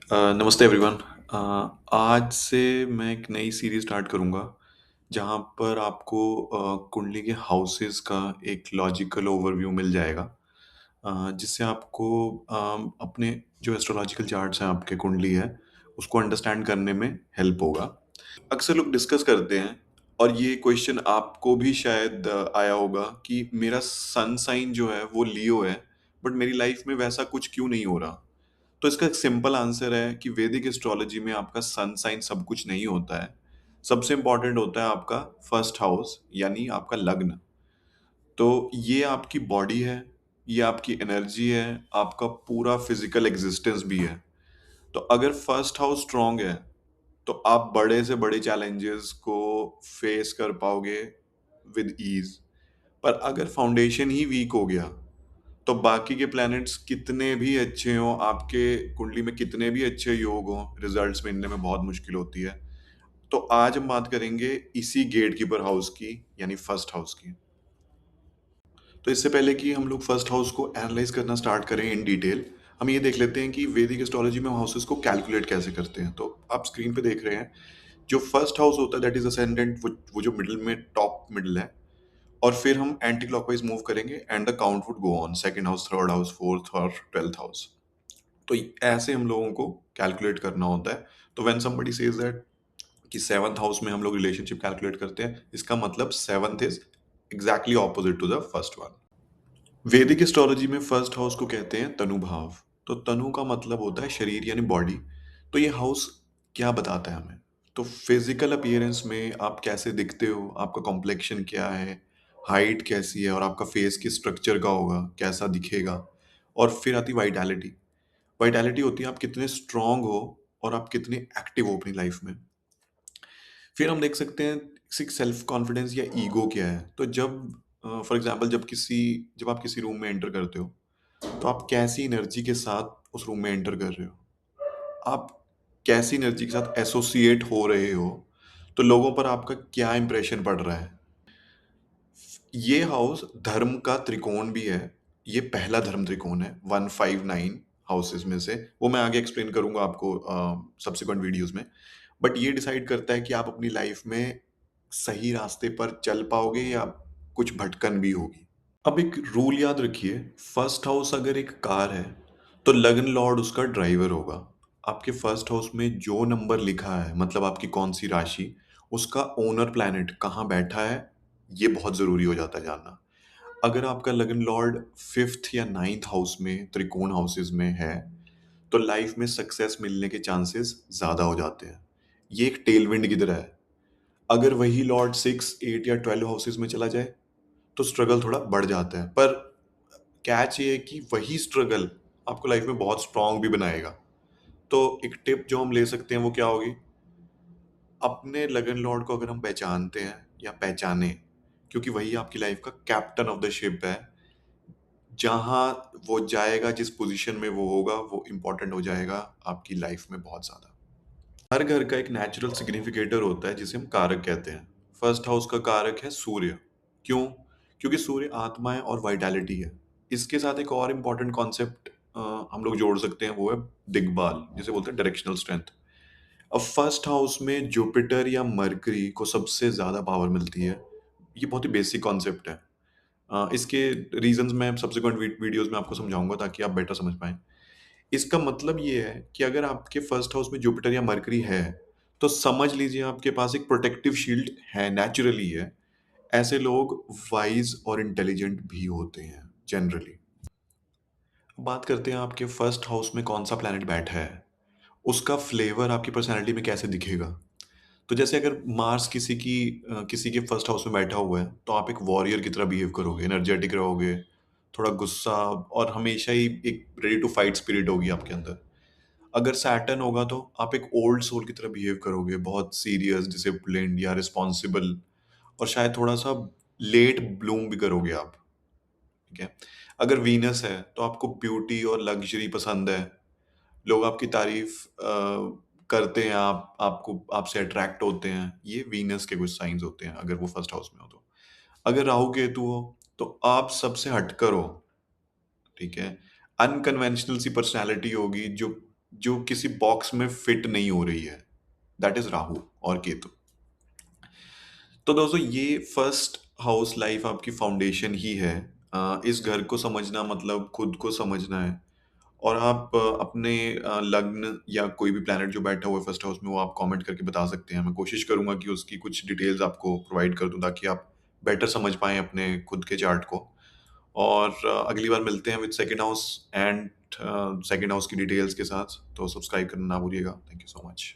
नमस्ते एवरीवन। आज से मैं एक नई सीरीज स्टार्ट करूंगा जहां पर आपको कुंडली के हाउसेस का एक लॉजिकल ओवरव्यू मिल जाएगा, जिससे आपको अपने जो एस्ट्रोलॉजिकल चार्ट्स हैं, आपके कुंडली है, उसको अंडरस्टैंड करने में हेल्प होगा। अक्सर लोग डिस्कस करते हैं और ये क्वेश्चन आपको भी शायद आया होगा कि मेरा सन साइन जो है वो लियो है, बट मेरी लाइफ में वैसा कुछ क्यों नहीं हो रहा। तो इसका एक सिंपल आंसर है कि वैदिक एस्ट्रोलॉजी में आपका सन साइन सब कुछ नहीं होता है। सबसे इंपॉर्टेंट होता है आपका फर्स्ट हाउस, यानी आपका लग्न। तो ये आपकी बॉडी है, ये आपकी एनर्जी है, आपका पूरा फिजिकल एग्जिस्टेंस भी है। तो अगर फर्स्ट हाउस स्ट्रांग है तो आप बड़े से बड़े चैलेंजेस को फेस कर पाओगे विद ईज। पर अगर फाउंडेशन ही वीक हो गया तो बाकी के प्लैनेट्स कितने भी अच्छे हों, आपके कुंडली में कितने भी अच्छे योग हों, रिजल्ट्स मिलने में बहुत मुश्किल होती है। तो आज हम बात करेंगे इसी गेट कीपर हाउस की, यानी फर्स्ट हाउस की। तो इससे पहले कि हम लोग फर्स्ट हाउस को एनालाइज करना स्टार्ट करें इन डिटेल, हम ये देख लेते हैं कि वैदिक एस्ट्रोलॉजी में हाउसेस को कैलकुलेट कैसे करते हैं। तो आप स्क्रीन पे देख रहे हैं, जो फर्स्ट हाउस होता है दैट इज असेंडेंट, वो जो मिडिल में टॉप मिडिल है। और फिर हम एंटी क्लॉकवाइज मूव करेंगे and the count would go on, second house, third house, fourth और ट्वेल्थ हाउस। तो ऐसे हम लोगों को कैलकुलेट करना होता है। तो व्हेन समबडी सेज दैट कि सेवंथ हाउस में हम लोग रिलेशनशिप कैलकुलेट करते हैं, इसका मतलब seventh is exactly opposite to the first one. वैदिक एस्ट्रोलॉजी में फर्स्ट हाउस को कहते हैं तनु भाव। तो तनु का मतलब होता है शरीर यानी बॉडी। तो ये हाउस क्या बताता है हमें? तो फिजिकल अपीयरेंस में आप कैसे दिखते हो, आपका कॉम्प्लेक्शन क्या है, हाइट कैसी है, और आपका फेस किस स्ट्रक्चर का होगा, कैसा दिखेगा। और फिर आती वाइटैलिटी। वाइटैलिटी होती है आप कितने स्ट्रांग हो और आप कितने एक्टिव हो अपनी लाइफ में। फिर हम देख सकते हैं सेल्फ कॉन्फिडेंस या ईगो क्या है। तो जब फॉर एग्जांपल जब आप किसी रूम में एंटर करते हो, तो आप कैसी एनर्जी के साथ उस रूम में एंटर कर रहे हो, आप कैसी एनर्जी के साथ एसोसिएट हो रहे हो, तो लोगों पर आपका क्या इंप्रेशन पड़ रहा है। ये हाउस धर्म का त्रिकोण भी है। ये पहला धर्म त्रिकोण है 159 हाउसेस में से। वो मैं आगे एक्सप्लेन करूंगा आपको सब्सिक्वेंट वीडियोस में। बट ये डिसाइड करता है कि आप अपनी लाइफ में सही रास्ते पर चल पाओगे या कुछ भटकन भी होगी। अब एक रूल याद रखिए, फर्स्ट हाउस अगर एक कार है तो लग्न लॉर्ड उसका ड्राइवर होगा। आपके फर्स्ट हाउस में जो नंबर लिखा है, मतलब आपकी कौन सी राशि, उसका ओनर प्लैनेट कहाँ बैठा है, ये बहुत जरूरी हो जाता है जानना। अगर आपका लग्न लॉर्ड फिफ्थ या नाइन्थ हाउस में, त्रिकोण हाउसेस में है, तो लाइफ में सक्सेस मिलने के चांसेस ज्यादा हो जाते हैं। ये एक टेल विंड की तरह है। अगर वही लॉर्ड सिक्स, एट या 12 हाउसेस में चला जाए तो स्ट्रगल थोड़ा बढ़ जाता है। पर कैच ये है कि वही स्ट्रगल आपको लाइफ में बहुत स्ट्रांग भी बनाएगा। तो एक टिप जो हम ले सकते हैं वो क्या होगी? अपने लगन लॉर्ड को अगर हम पहचानते हैं या पहचाने, क्योंकि वही आपकी लाइफ का कैप्टन ऑफ द शिप है। जहां वो जाएगा, जिस पोजीशन में वो होगा, वो इंपॉर्टेंट हो जाएगा आपकी लाइफ में बहुत ज्यादा। हर घर का एक नेचुरल सिग्निफिकेटर होता है जिसे हम कारक कहते हैं। फर्स्ट हाउस का कारक है सूर्य। क्यों? क्योंकि सूर्य आत्मा है और वाइटैलिटी है। इसके साथ एक और इम्पॉर्टेंट कॉन्सेप्ट हम लोग जोड़ सकते हैं, वो है दिग्बाल, जिसे बोलते हैं डायरेक्शनल स्ट्रेंथ। अब फर्स्ट हाउस में जुपिटर या मरकरी को सबसे ज्यादा पावर मिलती है। ये बहुत ही बेसिक कॉन्सेप्ट है। इसके रीजंस मैं सब्सिक्वेंट वीडियोस में आपको समझाऊंगा ताकि आप बेटर समझ पाएं। इसका मतलब ये है कि अगर आपके फर्स्ट हाउस में जुपिटर या मरकरी है, तो समझ लीजिए आपके पास एक प्रोटेक्टिव शील्ड है, नेचुरली है। ऐसे लोग वाइज और इंटेलिजेंट भी होते हैं जनरली। बात करते हैं आपके फर्स्ट हाउस में कौन सा प्लैनेट बैठा है, उसका फ्लेवर आपकी पर्सनैलिटी में कैसे दिखेगा। तो जैसे अगर मार्स किसी के फर्स्ट हाउस में बैठा हुआ है, तो आप एक वॉरियर की तरह बिहेव करोगे, एनर्जेटिक रहोगे, थोड़ा गुस्सा, और हमेशा ही एक रेडी टू फाइट स्पिरिट होगी आपके अंदर। अगर सैटर्न होगा तो आप एक ओल्ड सोल की तरह बिहेव करोगे, बहुत सीरियस, डिसिप्लिन्ड या रिस्पॉन्सिबल, और शायद थोड़ा सा लेट ब्लूम भी करोगे आप। ठीक है। अगर वीनस है तो आपको ब्यूटी और लग्जरी पसंद है। लोग आपकी तारीफ करते हैं, आपको आपसे अट्रैक्ट होते हैं। ये वीनस के कुछ साइंस होते हैं अगर वो फर्स्ट हाउस में हो तो। अगर राहु केतु हो तो आप सबसे हटकर हो। ठीक है। अनकन्वेंशनल सी पर्सनैलिटी होगी, जो जो किसी बॉक्स में फिट नहीं हो रही है। दैट इज़ राहु और केतु। तो दोस्तों ये फर्स्ट हाउस लाइफ आपकी फाउंडेशन ही है। इस घर को समझना मतलब खुद को समझना है। और आप अपने लग्न या कोई भी प्लैनेट जो बैठा हुआ है फर्स्ट हाउस में वो आप कमेंट करके बता सकते हैं। मैं कोशिश करूँगा कि उसकी कुछ डिटेल्स आपको प्रोवाइड कर दूँ ताकि आप बेटर समझ पाएँ अपने खुद के चार्ट को। और अगली बार मिलते हैं with second house and second house की डिटेल्स के साथ। तो सब्सक्राइब करना ना भूलिएगा। Thank you so much.